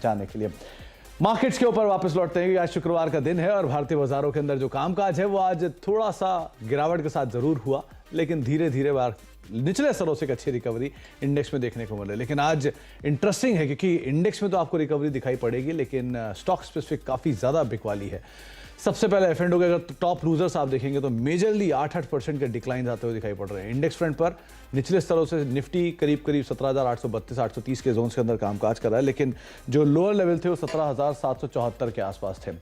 बचाने के लिए। मार्केट्स के ऊपर वापस लौटते हैं। आज शुक्रवार का दिन है और भारतीय बाजारों के अंदर जो कामकाज है वो आज थोड़ा सा गिरावट के साथ जरूर हुआ, लेकिन धीरे धीरे निचले स्तरों से एक अच्छी रिकवरी इंडेक्स में देखने को मिले। लेकिन आज इंटरेस्टिंग है क्योंकि इंडेक्स में तो आपको रिकवरी दिखाई पड़ेगी, लेकिन स्टॉक स्पेसिफिक काफी ज्यादा बिकवाली है। सबसे पहले F&O के अगर टॉप लूजर्स आप देखेंगे तो मेजरली 8% के डिक्लाइन आते हुए दिखाई पड़ रहे हैं। इंडेक्स फ्रंट पर निचले स्तरों से निफ्टी करीब 17,832 830 के जोन्स के अंदर कामकाज कर रहा है, लेकिन जो लोअर लेवल थे वो 17,774 के आसपास थे।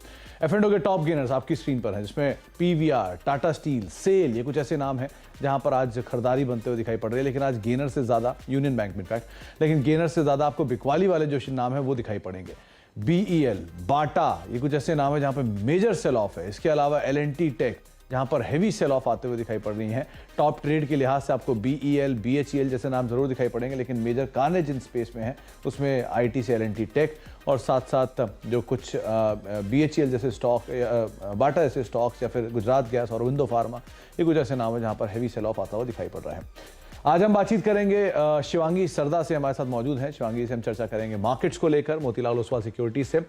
F&O के टॉप गेनर्स आपकी स्क्रीन पर हैं, जिसमें PVR, टाटा स्टील, सेल, ये कुछ ऐसे नाम हैं जहां पर आज खरीदारी बनते हुए दिखाई पड़ रही है। लेकिन आज गेनर से ज्यादा यूनियन बैंक में इनफैक्ट, लेकिन गेनर से ज्यादा आपको बिकवाली वाले जो नाम है वो दिखाई पड़ेंगे। BEL, बाटा, ये कुछ ऐसे नाम है जहां पर मेजर सेल ऑफ है। इसके अलावा L&T टेक, जहां पर हेवी सेल ऑफ आते हुए दिखाई पड़ रही हैं। टॉप ट्रेड के लिहाज से आपको BEL, BHEL जैसे नाम जरूर दिखाई पड़ेंगे, लेकिन मेजर कार्नेज इन स्पेस में है उसमें IT से L&T टेक और साथ साथ जो कुछ BHEL जैसे स्टॉक, बाटा जैसे स्टॉक्स या फिर गुजरात गैस और विंडो फार्मा, ये कुछ ऐसे नाम है जहां पर हेवी सेल ऑफ आता हुआ दिखाई पड़ रहा है। आज हम बातचीत करेंगे शिवांगी सरदा से, हमारे साथ मौजूद हैं। शिवांगी से हम चर्चा करेंगे मार्केट्स को लेकर मोतीलाल ओसवाल सिक्योरिटीज से,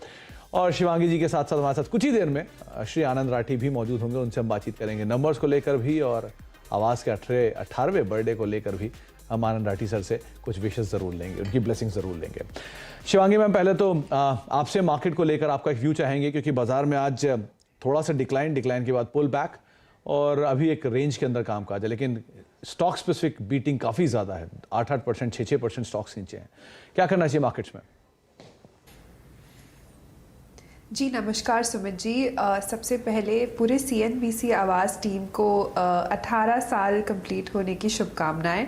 और शिवांगी जी के साथ साथ हमारे साथ कुछ ही देर में श्री आनंद राठी भी मौजूद होंगे। उनसे हम बातचीत करेंगे नंबर्स को लेकर भी और आवाज़ के 18वें बर्थडे को लेकर भी हम आनंद राठी सर से कुछ विशेष जरूर लेंगे, उनकी ब्लेसिंग जरूर लेंगे। शिवांगी मैम, पहले तो आपसे मार्केट को लेकर आपका एक व्यू चाहेंगे, क्योंकि बाजार में आज थोड़ा सा डिक्लाइन के बाद पुल बैक और अभी एक रेंज के अंदर कामकाज है, लेकिन स्टॉक स्पेसिफिक बीटिंग काफी ज्यादा है। 8-8%, 6-6% स्टॉक्स नीचे हैं। क्या करना चाहिए मार्केट्स में? जी नमस्कार सुमित जी। सबसे पहले पूरे CNBC आवाज़ टीम को 18 साल कंप्लीट होने की शुभकामनाएं,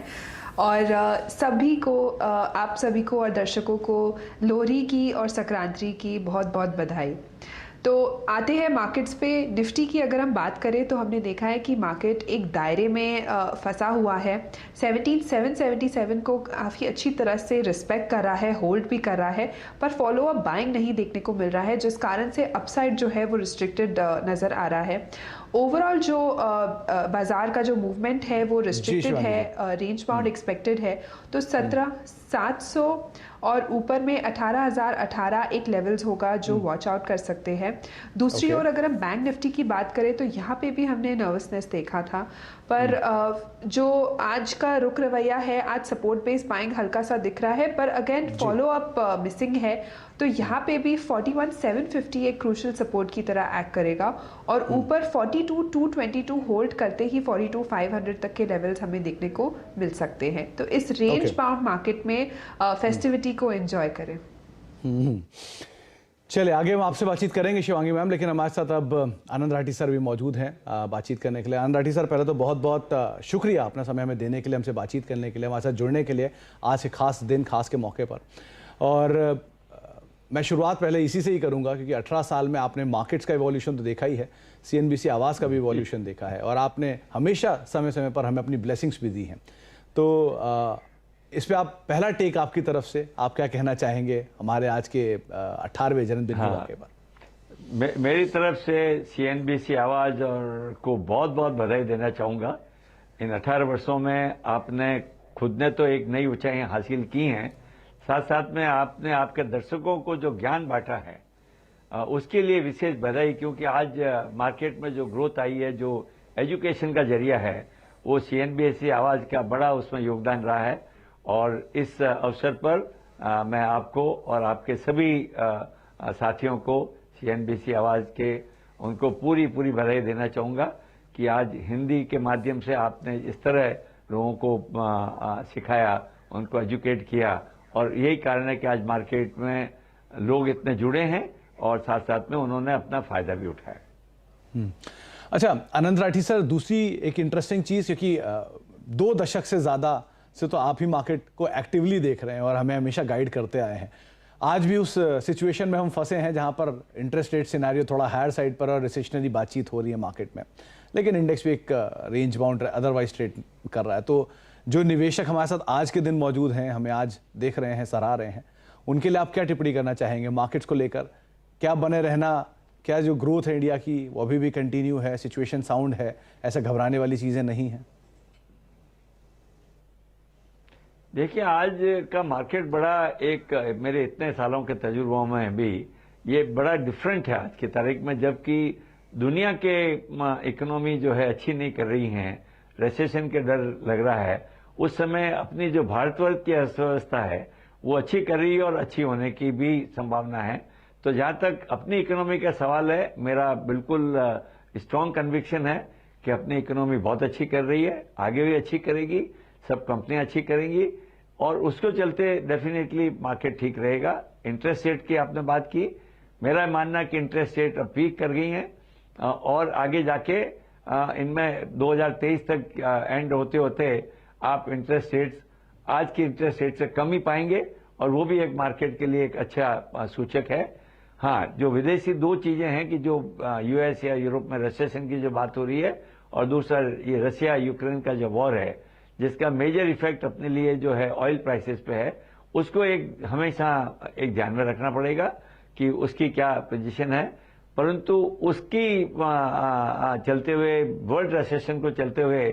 और सभी को, आप सभी को और दर्शकों को लोहड़ी की और संक्रांति की बहुत बहुत बधाई। तो आते हैं मार्केट्स पे। निफ्टी की अगर हम बात करें तो हमने देखा है कि मार्केट एक दायरे में फंसा हुआ है। 17,777 को काफ़ी अच्छी तरह से रिस्पेक्ट कर रहा है, होल्ड भी कर रहा है, पर फॉलो अप बाइंग नहीं देखने को मिल रहा है, जिस कारण से अपसाइड जो है वो रिस्ट्रिक्टेड नज़र आ रहा है। ओवरऑल जो बाजार का जो मूवमेंट है वो रिस्ट्रिक्टेड है, रेंज बाउंड एक्सपेक्टेड है। तो 17,700 और ऊपर में 18,018 एक लेवल्स होगा जो वॉच आउट कर सकते हैं। दूसरी ओर अगर हम बैंक निफ्टी की बात करें तो यहाँ पे भी हमने नर्वसनेस देखा था, पर जो आज का रुख रवैया है, आज सपोर्ट बेस बाइंग हल्का सा दिख रहा है, पर अगेन फॉलो अप मिसिंग है। तो यहाँ पे भी 41,750 एक क्रूशियल सपोर्ट की तरह एक्ट करेगा, और ऊपर 42,222 होल्ड करते ही 42,500 तक के लेवल्स हमें देखने को मिल सकते हैं। तो इस रेंज बाउंड मार्केट में फेस्टिविटी को एंजॉय करें। चलिए आगे हम आपसे बातचीत करेंगे शिवांगी मैम, लेकिन हमारे साथ अब आनंद राठी सर भी मौजूद हैं बातचीत करने के लिए। आनंद राठी सर, पहले तो बहुत बहुत शुक्रिया अपना समय हमें देने के लिए, हमसे बातचीत करने के लिए, हमारे साथ जुड़ने के लिए आज के खास दिन, खास के मौके पर। और मैं शुरुआत पहले इसी से ही करूंगा, क्योंकि 18 साल में आपने मार्केट्स का इवोल्यूशन तो देखा ही है, CNBC आवाज़ का भी इवोल्यूशन देखा है, और आपने हमेशा समय समय पर हमें अपनी ब्लेसिंग्स भी दी हैं। तो इस पे आप पहला टेक आपकी तरफ से, आप क्या कहना चाहेंगे हमारे आज के 18वें जन्मदिन के मौके पर? मेरी तरफ से CNBC आवाज़ और को बहुत बहुत बधाई देना चाहूँगा। इन 18 वर्षों में आपने खुद ने तो एक नई ऊंचाइयां हासिल की हैं, साथ साथ में आपने आपके दर्शकों को जो ज्ञान बांटा है उसके लिए विशेष बधाई, क्योंकि आज मार्केट में जो ग्रोथ आई है, जो एजुकेशन का जरिया है, वो CNBC आवाज़ का बड़ा उसमें योगदान रहा है। और इस अवसर पर मैं आपको और आपके सभी साथियों को CNBC आवाज़ के, उनको पूरी बधाई देना चाहूँगा कि आज हिंदी के माध्यम से आपने इस तरह लोगों को सिखाया, उनको एजुकेट किया, और यही कारण है कि आज मार्केट में लोग इतने जुड़े हैं और साथ साथ में उन्होंने अपना फायदा भी उठाया। अच्छा आनंद राठी सर, दूसरी एक इंटरेस्टिंग चीज़, क्योंकि 2 दशक से ज़्यादा से तो आप ही मार्केट को एक्टिवली देख रहे हैं और हमें हमेशा गाइड करते आए हैं। आज भी उस सिचुएशन में हम फंसे हैं जहां पर इंटरेस्ट रेट सिनेरियो थोड़ा हायर साइड पर और रिसेशनरी बातचीत हो रही है मार्केट में, लेकिन इंडेक्स भी एक रेंज बाउंड अदरवाइज ट्रेड कर रहा है। तो जो निवेशक हमारे साथ आज के दिन मौजूद हैं, हमें आज देख रहे हैं, सराह रहे हैं, उनके लिए आप क्या टिप्पणी करना चाहेंगे मार्केट्स को लेकर? क्या बने रहना, क्या जो ग्रोथ है इंडिया की वो अभी भी कंटिन्यू है, सिचुएशन साउंड है, ऐसा घबराने वाली चीज़ें नहीं हैं? देखिए, आज का मार्केट बड़ा एक मेरे इतने सालों के तजुर्बों में भी ये बड़ा डिफरेंट है आज की तारीख में, जबकि दुनिया के इकोनॉमी जो है अच्छी नहीं कर रही है, रिसेशन के डर लग रहा है। उस समय अपनी जो भारतवर्ष की अर्थव्यवस्था है वो अच्छी कर रही है और अच्छी होने की भी संभावना है। तो जहां तक अपनी इकोनॉमी का सवाल है, मेरा बिल्कुल स्ट्रांग कन्विक्शन है कि अपनी इकोनॉमी बहुत अच्छी कर रही है, आगे भी अच्छी करेगी, सब कंपनियां अच्छी करेंगी और उसको चलते डेफिनेटली मार्केट ठीक रहेगा। इंटरेस्ट रेट की आपने बात की, मेरा मानना है कि इंटरेस्ट रेट अब पीक कर गई हैं और आगे जाके इनमें 2023 तक एंड होते होते आप इंटरेस्ट रेट्स आज की इंटरेस्ट रेट से कम ही पाएंगे और वो भी एक मार्केट के लिए एक अच्छा सूचक है। हाँ, जो विदेशी दो चीजें हैं कि जो यूएस या यूरोप में रिसेशन की जो बात हो रही है और दूसरा ये रशिया यूक्रेन का जो वॉर है जिसका मेजर इफेक्ट अपने लिए जो है ऑयल प्राइसेस पे है, उसको एक हमेशा एक ध्यान में रखना पड़ेगा कि उसकी क्या पोजीशन है। परंतु उसकी चलते हुए वर्ल्ड रिसेशन को चलते हुए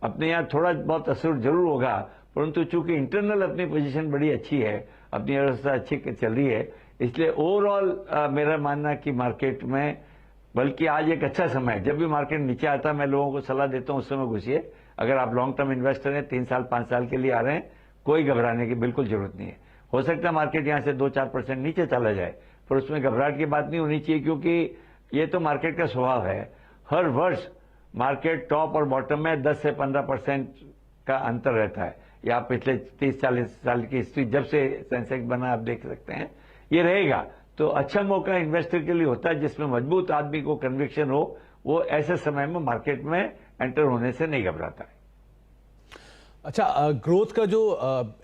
अपने यहाँ थोड़ा बहुत असर जरूर होगा, परंतु चूंकि इंटरनल अपनी पोजीशन बड़ी अच्छी है, अपनी अवस्था अच्छी चल रही है, इसलिए ओवरऑल मेरा मानना कि मार्केट में बल्कि आज एक अच्छा समय है। जब भी मार्केट नीचे आता है मैं लोगों को सलाह देता हूं उस समय घुसिए। अगर आप लॉन्ग टर्म इन्वेस्टर हैं, 3 साल 5 साल के लिए आ रहे हैं, कोई घबराने की बिल्कुल जरूरत नहीं है। हो सकता है मार्केट यहां से 2-4% नीचे चला जाए, पर उसमें घबराहट की बात नहीं होनी चाहिए, क्योंकि ये तो मार्केट का स्वभाव है। हर वर्ष मार्केट टॉप और बॉटम में 10 से 15% का अंतर रहता है। या आप पिछले 30-40 साल की हिस्ट्री जब से सेंसेक्स बना आप देख सकते हैं, ये रहेगा। तो अच्छा मौका इन्वेस्टर के लिए होता है जिसमें मजबूत आदमी को कन्विक्शन हो, वो ऐसे समय में मार्केट में एंटर होने से नहीं घबराता है। अच्छा, ग्रोथ का जो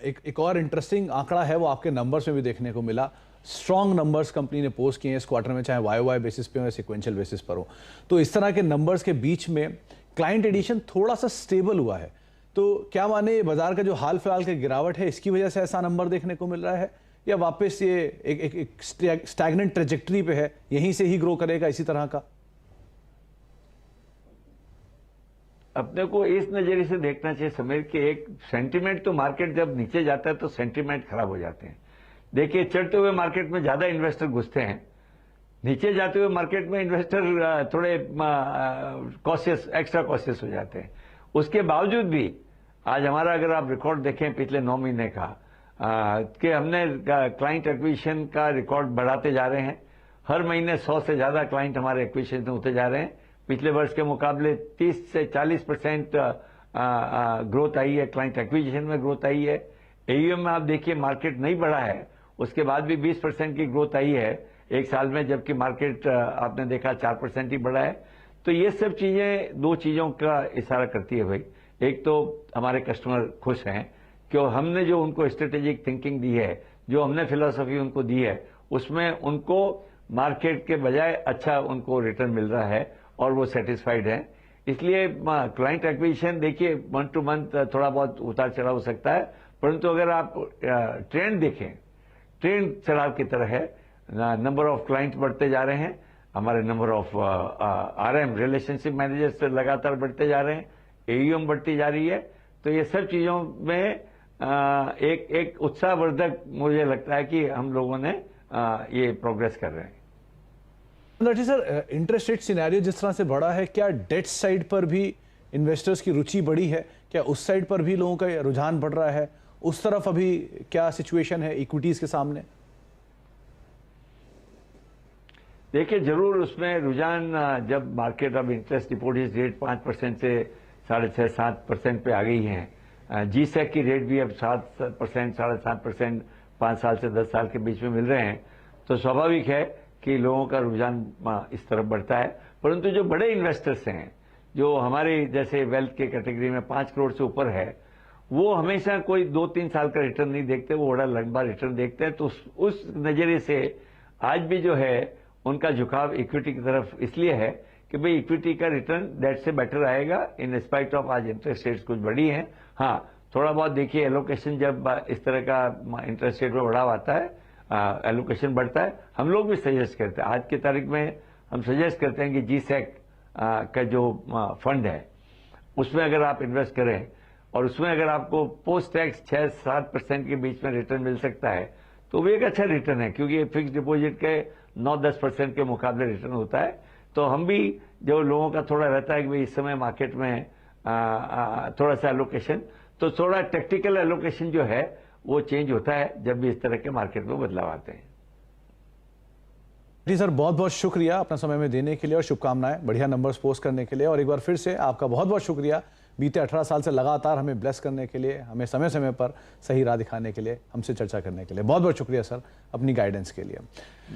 एक और इंटरेस्टिंग आंकड़ा है वो आपके नंबर्स में भी देखने को मिला। स्ट्रॉन्ग नंबर्स कंपनी ने पोस्ट किए हैं इस क्वार्टर में, चाहे वाई बेसिस पे हो या सिक्वेंशियल बेसिस पर हो। तो इस तरह के नंबर्स के बीच में क्लाइंट एडिशन थोड़ा सा स्टेबल हुआ है। तो क्या माने ये बाजार का जो हाल फिलहाल की गिरावट है इसकी वजह से ऐसा नंबर देखने को मिल रहा है, या वापस ये एक स्टैग्नेंट ट्रेजेक्टरी पे है, यहीं से ही ग्रो करेगा इसी तरह का? अपने को इस नजरिए से देखना चाहिए समीर कि एक सेंटीमेंट, तो मार्केट जब नीचे जाता है तो सेंटीमेंट खराब हो जाते हैं। देखिए, चढ़ते हुए मार्केट में ज्यादा इन्वेस्टर घुसते हैं, नीचे जाते हुए मार्केट में इन्वेस्टर थोड़े कॉशियस, एक्स्ट्रा कॉशियस हो जाते हैं। उसके बावजूद भी आज हमारा अगर आप रिकॉर्ड देखें पिछले 9 महीने का कि हमने क्लाइंट एक्विजिशन का रिकॉर्ड बढ़ाते जा रहे हैं। हर महीने 100 से ज्यादा क्लाइंट हमारे एक्विजिशन में होते जा रहे हैं। पिछले वर्ष के मुकाबले 30 से 40% ग्रोथ आई है, क्लाइंट एक्विजिशन में ग्रोथ आई है। एयूएम में आप देखिए मार्केट नहीं बढ़ा है, उसके बाद भी 20% की ग्रोथ आई है एक साल में, जबकि मार्केट आपने देखा 4% ही बढ़ा है। तो ये सब चीजें दो चीजों का इशारा करती है भाई। एक तो हमारे कस्टमर खुश हैं क्यों हमने जो उनको स्ट्रेटेजिक थिंकिंग दी है, जो हमने फिलॉसफी उनको दी है, उसमें उनको मार्केट के बजाय अच्छा उनको रिटर्न मिल रहा है और वो सेटिस्फाइड है। इसलिए क्लाइंट एक्विजिशन देखिए मंथ टू मंथ थोड़ा बहुत उतार चढ़ाव हो सकता है, परंतु अगर आप ट्रेंड देखें, ट्रेंड चढ़ाव की तरह है। नंबर ऑफ क्लाइंट्स बढ़ते जा रहे हैं, हमारे number of RM relationship managers लगातार बढ़ते जा रहे हैं, एयूएम बढ़ती जा रही है। तो ये सब चीजों में एक उत्साहवर्धक मुझे लगता है कि हम लोगों ने ये प्रोग्रेस कर रहे हैं। लाठी सर, इंटरेस्ट रेट सिनेरियो जिस तरह से बढ़ा है, क्या डेट साइड पर भी इन्वेस्टर्स की रुचि बढ़ी है? क्या उस साइड पर भी लोगों का रुझान बढ़ रहा है? उस तरफ अभी क्या सिचुएशन है इक्विटीज के सामने? देखिए, जरूर उसमें रुझान, जब मार्केट अब इंटरेस्ट डिपॉजिट रेट 5% से 6.5-7% पे आ गई है, जीसेक की रेट भी अब 7%, 7.5% 5 साल से 10 साल के बीच में मिल रहे हैं, तो स्वाभाविक है कि लोगों का रुझान इस तरफ बढ़ता है। परंतु जो बड़े इन्वेस्टर्स हैं, जो हमारे जैसे वेल्थ के कैटेगरी में 5 करोड़ से ऊपर है, वो हमेशा कोई 2-3 साल का रिटर्न नहीं देखते, वो बड़ा लंबा रिटर्न देखते हैं। तो उस नजरिए से आज भी जो है उनका झुकाव इक्विटी की तरफ इसलिए है कि भाई इक्विटी का रिटर्न डेट से बेटर आएगा इन स्पाइट ऑफ आज इंटरेस्ट रेट्स कुछ बढ़ी हैं। हाँ, थोड़ा बहुत देखिए एलोकेशन, जब इस तरह का इंटरेस्ट रेट में बढ़ाव आता है, एलोकेशन बढ़ता है। हम लोग भी सजेस्ट करते हैं, आज की तारीख में हम सजेस्ट करते हैं कि जीसेक का जो फंड है उसमें अगर आप इन्वेस्ट करें और उसमें अगर आपको पोस्ट टैक्स 6-7% के बीच में रिटर्न मिल सकता है तो वो एक अच्छा रिटर्न है, क्योंकि फिक्स डिपॉजिट के 9-10% के मुकाबले रिटर्न होता है। तो हम भी जो लोगों का थोड़ा रहता है कि भाई इस समय मार्केट में थोड़ा सा एलोकेशन, तो थोड़ा टेक्टिकल एलोकेशन जो है वो चेंज होता है जब भी इस तरह के मार्केट में बदलाव आते हैं। जी सर, बहुत बहुत शुक्रिया अपना समय में देने के लिए और शुभकामनाएं बढ़िया नंबर्स पोस्ट करने के लिए। और एक बार फिर से आपका बहुत बहुत शुक्रिया बीते 18 साल से लगातार हमें ब्लेस करने के लिए, हमें समय समय पर सही राह दिखाने के लिए, हमसे चर्चा करने के लिए। बहुत बहुत शुक्रिया सर अपनी गाइडेंस के लिए।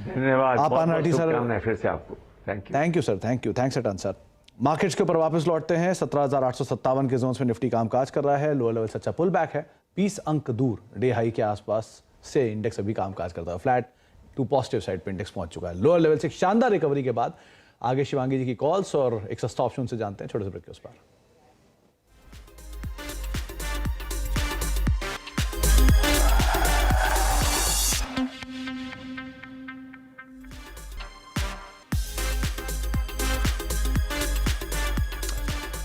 धन्यवाद। आप बहुत सर, फिर से आपको thank you sir, thanks a ton sir. Markets के ऊपर वापस लौटते हैं। 17,857 के जोन्स में निफ्टी कामकाज कर रहा है। लोअर लेवल से अच्छा पुल बैक है, 20 अंक दूर डे हाई के आसपास से इंडेक्स अभी कामकाज करता है। फ्लैट टू पॉजिटिव साइड पे इंडेक्स पहुंच चुका है। लोअर लेवल से शानदार रिकवरी के बाद आगे शिवांगी जी की कॉल्स और एक सस्ता ऑप्शन से जानते हैं छोटे से ब्रेक के उस पर।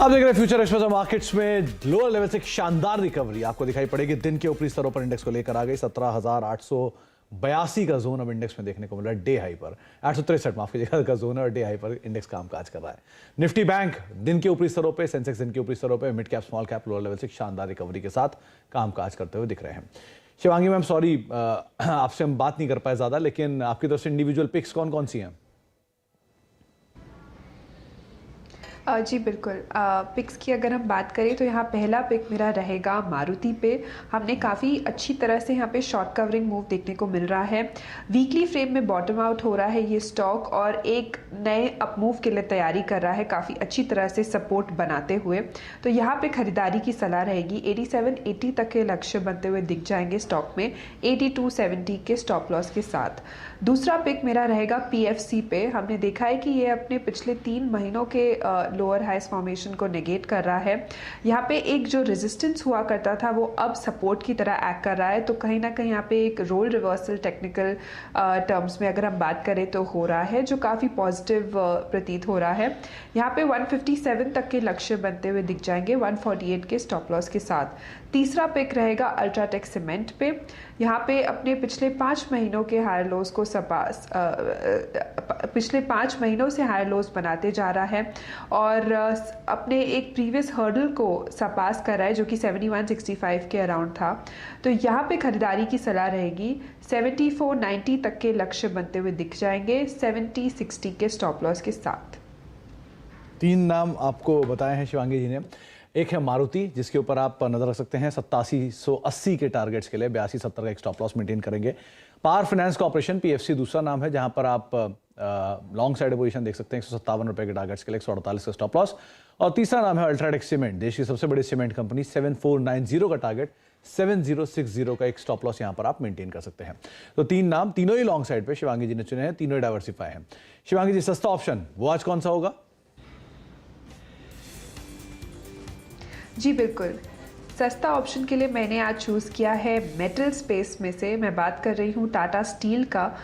आप देख रहे हैं फ्यूचर एक्सप्रेस मार्केट्स में लोअर लेवल से एक शानदार रिकवरी आपको दिखाई पड़ेगी। दिन के ऊपरी स्तरों पर इंडेक्स को लेकर आ गई। 17,882 का जोन अब इंडेक्स में देखने को मिल रहा है डे हाई पर। 863 माफ कीजिएगा का जोन है और डे हाई पर इंडेक्स कामकाज कर रहा है। निफ्टी बैंक दिन के ऊपरी स्तरों पे, सेंसेक्स दिन के ऊपरी स्तरों पे, mid cap small cap lower level से एक शानदार रिकवरी के साथ कामकाज करते हुए दिख रहे हैं। शिवांगी मैम सॉरी आपसे हम बात नहीं कर पाए ज्यादा, लेकिन आपकी तरफ से इंडिविजुअल पिक्स कौन कौन सी हैं? जी बिल्कुल। पिक्स की अगर हम बात करें तो यहाँ पहला पिक मेरा रहेगा मारुति पे। हमने काफ़ी अच्छी तरह से यहाँ पे शॉर्ट कवरिंग मूव देखने को मिल रहा है। वीकली फ्रेम में बॉटम आउट हो रहा है ये स्टॉक और एक नए अप मूव के लिए तैयारी कर रहा है काफ़ी अच्छी तरह से सपोर्ट बनाते हुए। तो यहाँ पे खरीदारी की सलाह रहेगी। 87-80 तक के लक्ष्य बनते हुए दिख जाएंगे स्टॉक में, 82-70 के स्टॉप लॉस के साथ। दूसरा पिक मेरा रहेगा PFC पे। हमने देखा है कि ये अपने पिछले 3 महीनों के लोअर हाइस फॉर्मेशन को नेगेट कर रहा है। यहाँ पे एक जो रेजिस्टेंस हुआ करता था वो अब सपोर्ट की तरह एक्ट कर रहा है। तो कहीं ना कहीं यहाँ पे एक रोल रिवर्सल टेक्निकल टर्म्स में अगर हम बात करें तो हो रहा है, जो काफ़ी पॉजिटिव प्रतीत हो रहा है। यहाँ पे 157 तक के लक्ष्य बनते हुए दिख जाएंगे, 148 के स्टॉप लॉस के साथ। तीसरा पिक रहेगा अल्ट्राटेक सीमेंट पे। यहाँ पे अपने पिछले 5 महीनों के हायर लोज को पिछले 5 महीनों से हायर लोज बनाते जा रहा है और अपने एक प्रीवियस हर्डल को सरपास कर रहा है जो कि 7165 के अराउंड था। तो यहाँ पे खरीदारी की सलाह रहेगी। 7490 तक के लक्ष्य बनते हुए दिख जाएंगे, 7060 के स्टॉप लॉस के साथ। 3 नाम आपको बताए हैं शिवांगी जी ने। एक है मारुति, जिसके ऊपर आप नजर रख सकते हैं 8780 के टारगेट्स के लिए 8270 का एक स्टॉप लॉस मेंटेन करेंगे। पावर फाइनेंस कॉर्पोरेशन PFC दूसरा नाम है, जहां पर आप लॉन्ग साइड पोजीशन देख सकते हैं 157 रुपए के टारगेट्स के लिए 148 का स्टॉप लॉस। और तीसरा नाम है अल्ट्राटेक सीमेंट, देश की सबसे बड़ी सीमेंट कंपनी, 7490 का टारगेट, 7060 का एक स्टॉप लॉस यहां पर आप मेंटेन कर सकते हैं। तो 3 नाम, तीनों ही लॉन्ग साइड पे शिवांगी जी ने चुने हैं, तीनों ही डाइवर्सिफाई हैं। शिवांगी जी, सस्ता ऑप्शन वो आज कौन सा होगा? जी बिल्कुल, सस्ता ऑप्शन के लिए मैंने आज चूज़ किया है मेटल स्पेस में से। मैं बात कर रही हूँ टाटा स्टील का।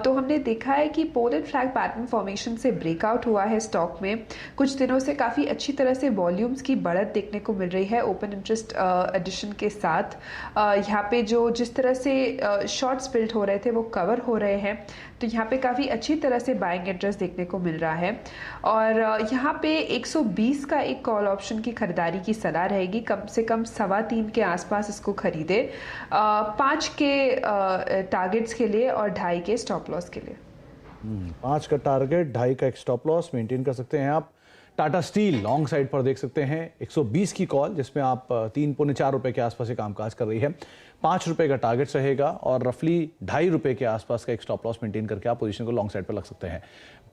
तो हमने देखा है कि pole and flag pattern formation से ब्रेकआउट हुआ है स्टॉक में। कुछ दिनों से काफ़ी अच्छी तरह से वॉल्यूम्स की बढ़त देखने को मिल रही है ओपन इंटरेस्ट एडिशन के साथ। यहाँ पे जो जिस तरह से शॉर्ट्स बिल्ड हो रहे थे वो कवर हो रहे हैं। तो यहाँ पे काफ़ी अच्छी तरह से बाइंग इंटरेस्ट देखने को मिल रहा है और यहाँ पे 120 का एक कॉल ऑप्शन की खरीदारी की सलाह रहेगी। कम से कम 3.25 के आसपास इसको खरीदे, 5 के टारगेट्स के लिए और 2.5 के स्टॉप लॉस के लिए। 5 का टारगेट, 2.5 का एक स्टॉप लॉस मेंटेन कर सकते हैं आप। टाटा स्टील लॉन्ग साइड पर देख सकते हैं 120 की कॉल, जिसमें आप 3-4 रुपए के आसपास कामकाज कर रही है। 5 रुपए का टारगेट रहेगा और रफली 2.5 रुपए के आसपास का एक स्टॉप लॉस मेंटेन करके आप पोजीशन को लॉन्ग साइड पर लग सकते हैं।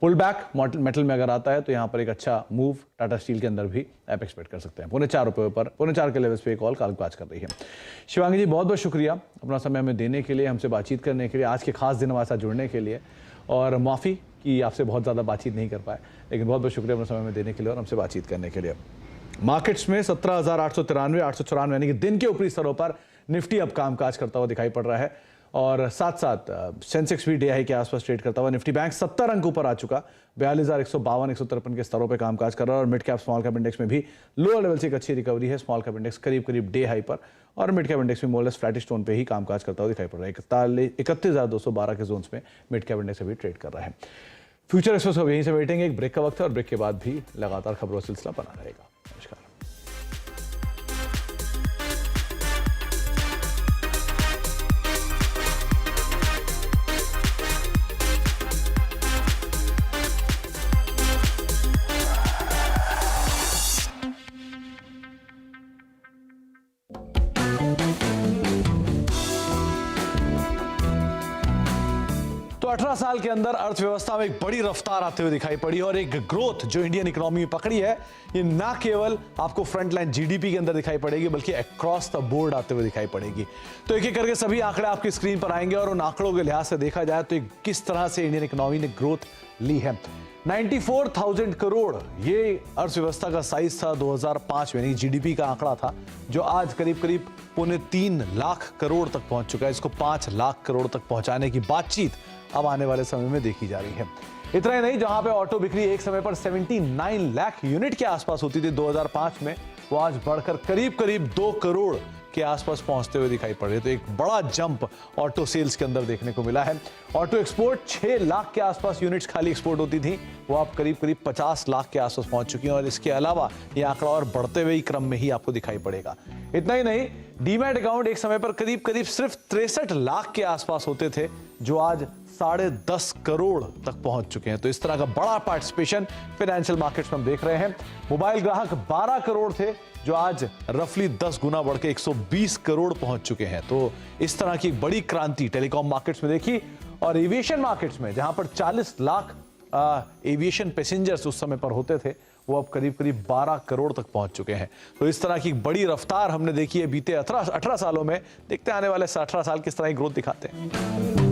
पुल बैक मेटल में अगर आता है तो यहाँ पर एक अच्छा मूव टाटा स्टील के अंदर भी आप एक्सपेक्ट कर सकते हैं। 4.25 रुपए पर 4.25 के लेवल्स पे कॉल कामकाज कर रही है। शिवांगी जी, बहुत बहुत शुक्रिया अपना समय हमें देने के लिए, हमसे बातचीत करने के लिए, आज के खास दिन हमारे साथ जुड़ने के लिए। और माफ़ी कि आपसे बहुत ज़्यादा बातचीत नहीं कर पाए, लेकिन बहुत बहुत शुक्रिया अपना समय में देने के लिए और हमसे बातचीत करने के लिए। मार्केट्स में 17,893, 894 यानी कि दिन के ऊपरी स्तरों पर निफ्टी अब कामकाज करता हुआ दिखाई पड़ रहा है। और साथ साथ सेंसेक्स भी डे हाई के आसपास ट्रेड करता हुआ। निफ्टी बैंक 70 अंक ऊपर आ चुका, 42,152 153 के स्तरों पे कामकाज कर रहा है। और mid cap small cap index में भी लोअर लेवल से एक अच्छी रिकवरी है। स्मॉल कैप इंडेक्स करीब करीब डे हाई पर और मिड कैप इंडेक्स में मोरलेस फ्लैटिश टोन पे ही कामकाज करता हुआ दिखाई पड़ रहा है। 31,212 के जोन्स में मिड कैप इंडेक्स अभी ट्रेड कर रहा है। फ्यूचर एक्सप्रेस को यहीं से वेटिंग, एक ब्रेक का वक्त है और ब्रेक के बाद भी लगातार खबरों का सिलसिला बना रहेगा। नमस्कार। तो 18 साल के अंदर अर्थव्यवस्था में एक बड़ी रफ्तार आते हुए दिखाई पड़ी और एक ग्रोथ जो इंडियन इकोनॉमी में पकड़ी है, ये ना केवल आपको फ्रंटलाइन जीडीपी के अंदर दिखाई पड़ेगी बल्कि अक्रॉस द बोर्ड आते हुए दिखाई पड़ेगी। तो एक एक करके सभी आंकड़े आपकी स्क्रीन पर आएंगे और उन आंकड़ों के लिहाज से देखा जाए तो किस तरह से इंडियन इकोनॉमी ने ग्रोथ ली है। 94,000 करोड़ ये अर्थव्यवस्था का साइज था 2005 में, यानी जीडीपी का आंकड़ा था, जो आज करीब करीब 3.25 लाख करोड़ तक पहुंच चुका है। इसको 5 लाख करोड़ तक पहुंचाने की बातचीत अब आने वाले समय में देखी जा रही है। इतना ही नहीं, जहां पे ऑटो बिक्री एक समय पर 79 लाख यूनिट के आसपास होती थी 2005 में, वो आज बढ़कर करीब करीब 2 करोड़ के आसपास पहुंचते हुए दिखाई पड़ रहे। तो एक बड़ा जंप ऑटो सेल्स के अंदर देखने को मिला है। ऑटो एक्सपोर्ट 6 लाख के आसपास यूनिट्स खाली एक्सपोर्ट होती थी, वो अब करीब करीब 50 लाख के आसपास पहुंच चुकी हैं और इसके अलावा ये आंकड़ा और बढ़ते हुए क्रम में ही आपको दिखाई पड़ेगा। इतना ही नहीं, डीमैट अकाउंट एक समय पर करीब करीब सिर्फ 63 लाख के आसपास होते थे, जो आज 10.5 करोड़ तक पहुंच चुके हैं। तो इस तरह का बड़ा पार्टिसिपेशन फाइनेंशियल मार्केट्स में हम देख रहे हैं। मोबाइल ग्राहक 12 करोड़ थे, जो आज रफली 10 गुना बढ़ के 120 करोड़ पहुंच चुके हैं। तो इस तरह की एक बड़ी क्रांति टेलीकॉम मार्केट्स में देखी। और एविएशन मार्केट्स में जहां पर 40 लाख एविएशन पैसेंजर्स उस समय पर होते थे, वो अब करीब करीब 12 करोड़ तक पहुंच चुके हैं। तो इस तरह की बड़ी रफ्तार हमने देखी है बीते 18 सालों में। देखते आने वाले 18 साल किस तरह की ग्रोथ दिखाते हैं।